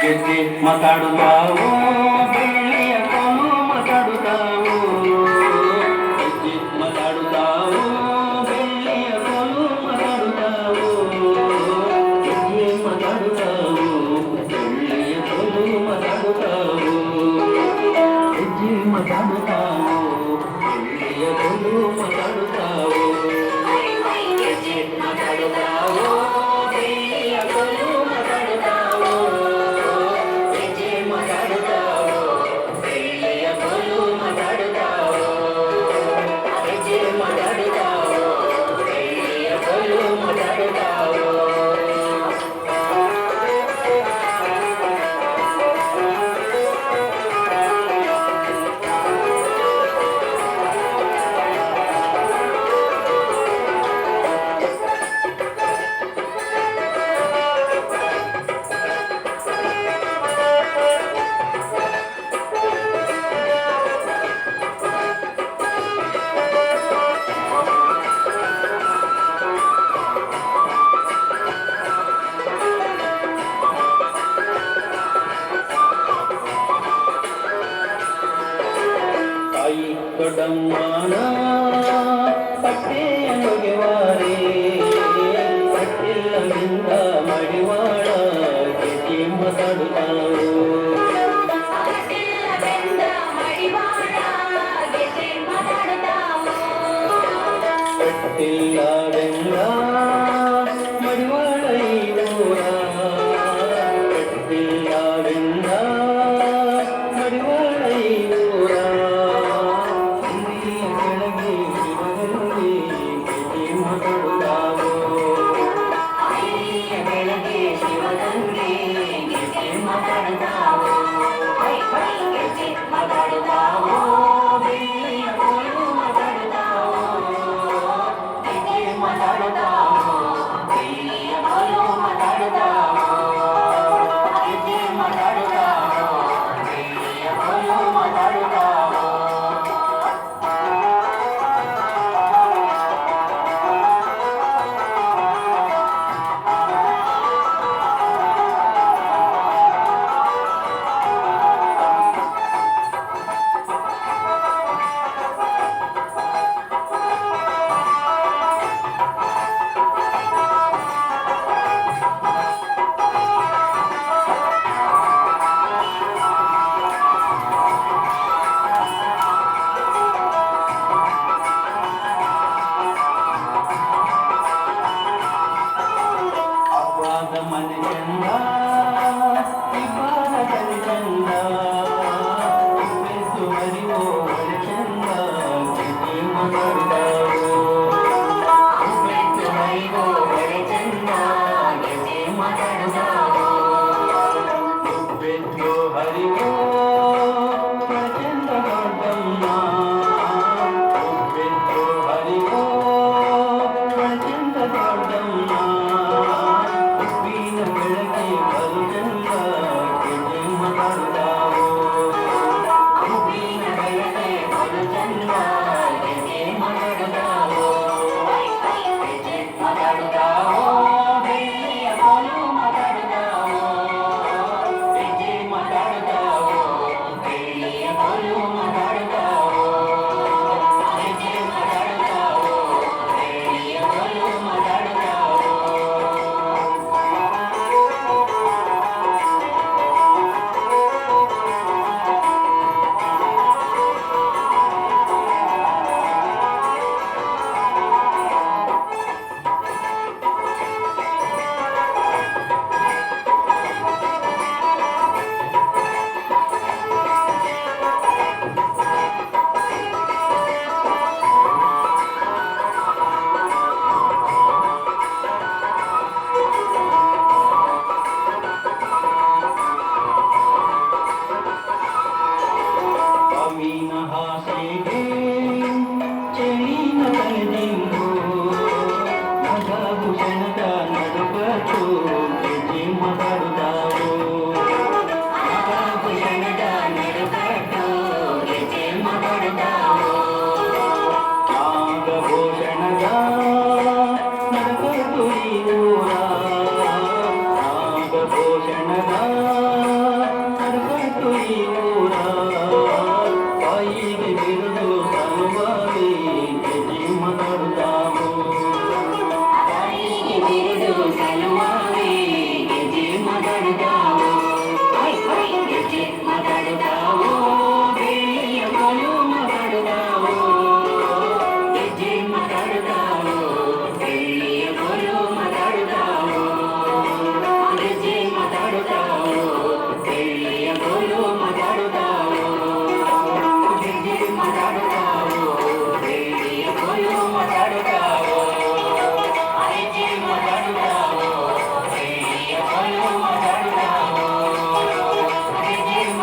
ಗೆದ್ದೆ ಮಾತಾಡುತ್ತಾವೋ ಬೆಳ್ಳಿಯ ಕೋಲು ಮಾತಾಡುತ್ತಾವೋ ಗೆದ್ದೆ ಮಾತಾಡುತ್ತಾವೋ ಬೆಳ್ಳಿಯ ಕೋಲು ಮಾತಾಡುತ್ತಾವೋ ಗೆದ್ದೆ ಮಾತಾಡುತ್ತಾವೋ ಬೆಳ್ಳಿಯ ಕೋಲು ಮಾತಾಡುತ್ತಾವೋ ಗೆದ್ದೆ ಮಾತಾಡುತ್ತಾವೋ ಬೆಳ್ಳಿಯ ಕೋಲು ಮಾತಾಡುತ್ತಾವೋ ಗೆದ್ದೆ ಮಾತಾಡುತ್ತಾವೋ ಬೆಳ್ಳಿಯ ಕೋಲು ಮಾತಾಡುತ್ತಾವೋ ಗೆದ್ದೆ ಮಾತಾಡುತ್ತಾವೋ ಬೆಳ್ಳಿಯ ಕೋಲು ಮಾತಾಡುತ್ತಾವೋ ಗೆದ್ದೆ ಮಾತಾಡುತ್ತಾವೋ ಬೆಳ್ಳಿಯ ಕೋಲು ಮಾತಾಡುತ್ತಾವೋ ತಾಯಿ ದೊಡ್ಡಮ್ಮನ ಪಟ್ಟೆಯ ನುಡಿವಾರೆ ಪಟ್ಟಿಲ್ಲವಿಂದ ಮಡಿವಾಳ ಗೆದ್ದೆ ಮಾತಾಡುತ್ತಾವೋ ಪಟ್ಟಿಲ್ಲವೆಂದ ಮಡಿವಾಳ ಇವರ ಪಟ್ಟಿಲ್ಲವೆಂದ ಮಡಿವಾಳ ಇವರ ಮನೆ ಚಂದ ಇಬ್ಬರ ಕಲಿ ಚಂದ ಬೆಸು ಮರಿವೋ ಒಳೆ ಚಂದ ಗೆದ್ದೆ ಮಾತಾಡುತ್ತಾವೋ ಬೆಸು ಮರಿವೋ ಒಳೆ ಚಂದ ಗೆದ್ದೆ ಮಾತಾಡುತ್ತಾವೋ ಬೆಸು ಹರಿವೋ ಒಳೆ ಚಂದ ದೊಡ್ಡಮ್ಮ ಬೆಸು ಹರಿವೋ ಒಳೆ ಚಂದ ದೊಡ್ಡಮ್ಮ ಬೆಳಗ್ಗೆ ಸಲುವಾಗಿ ಗೆಜ್ಜೆ ಮಾತಾಡುತ್ತಾವೋ ಗೆಜ್ಜೆ ಮಾತಾಡುತ್ತಾವೋ ಬೆಳ್ಳಿಯ ಕೋಲು ಮಾತಾಡುತ್ತಾವೋ ಗೆಜ್ಜೆ ಮಾತಾಡುತ್ತಾವೋ ಬೆಳ್ಳಿಯ ಕೋಲು ಮಾತಾಡುತ್ತಾವೋ ಗೆಜ್ಜೆ ಮಾತಾಡುತ್ತಾವೋ ಬೆಳ್ಳಿಯ ಕೋಲು ಮಾತಾಡುತ್ತಾವೋ ಗೆಜ್ಜೆ ಮಾತಾಡುತ್ತಾವೋ